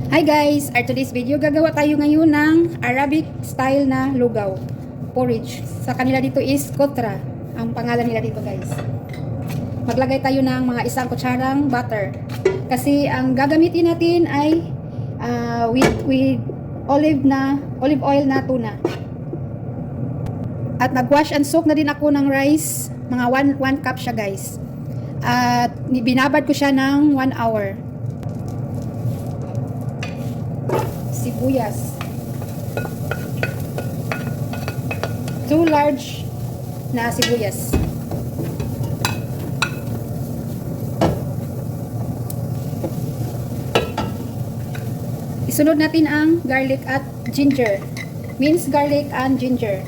Hi guys! Our today's video, gagawa tayo ngayon ng Arabic style na lugaw porridge. Sa kanila dito is kotra ang pangalan nila dito guys. Maglagay tayo ng mga 1 kutsarang butter. Kasi ang gagamitin natin ay with olive oil na tuna. At nag-wash and soak na din ako ng rice. Mga 1 cup siya guys. At binabad ko siya ng 1 hour. Sibuyas. 2 large na sibuyas. Isunod natin ang garlic at ginger. Minced garlic and ginger.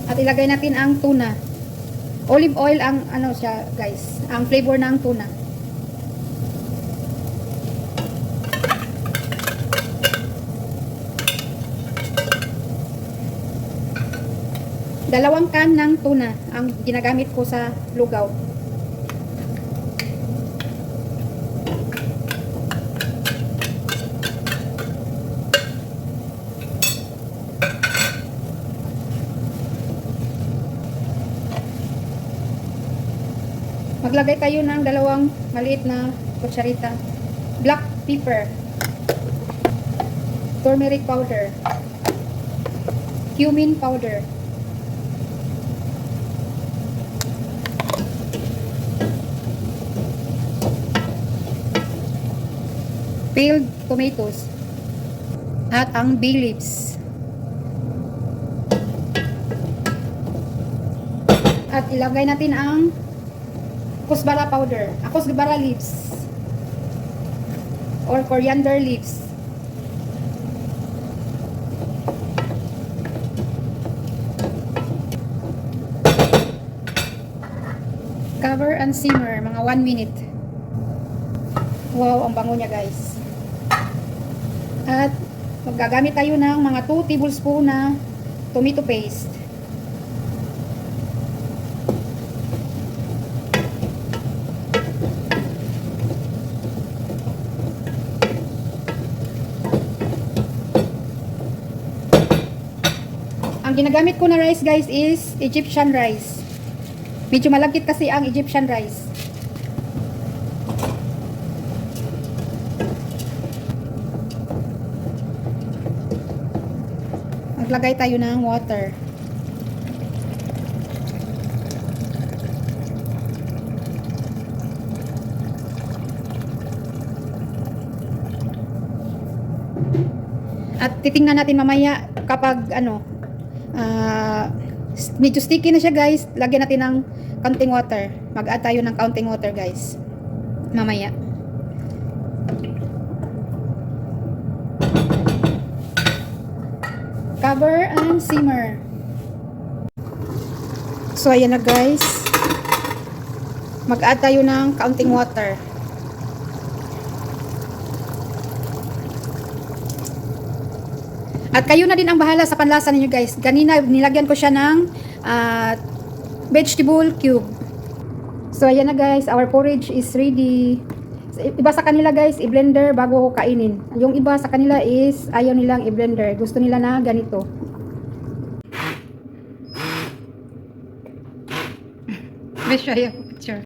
At ilagay natin ang tuna. Olive oil ang ano siya, guys. Ang flavor ng tuna. Dalawang can ng tuna ang ginagamit ko sa lugaw. Maglagay tayo ng 2 maliit na kutsarita. Black pepper, turmeric powder, cumin powder, peeled tomatoes, at ang bay leaves. At ilagay natin ang kusbara powder, kusbara leaves or coriander leaves. Cover and simmer mga 1 minute. Wow, ang bango niya guys. At magagamit tayo ng mga 2 tablespoon na tomato paste. Ang ginagamit ko na rice guys is Egyptian rice. Medyo malagkit kasi ang Egyptian rice. Maglagay tayo ng water. At titingnan natin mamaya kapag medyo sticky na siya guys, lagyan natin ng counting water. Mag-add tayo ng counting water guys mamaya. Cover and simmer. So ayan na guys, mag-add tayo ng counting water. At kayo na din ang bahala sa panlasa ninyo guys. Kanina nilagyan ko siya ng vegetable cube. So ayan na guys, our porridge is ready. Iba sa kanila guys, i-blender bago kainin. Yung iba sa kanila is ayaw nilang i-blender. Gusto nila na ganito. May siya yung picture.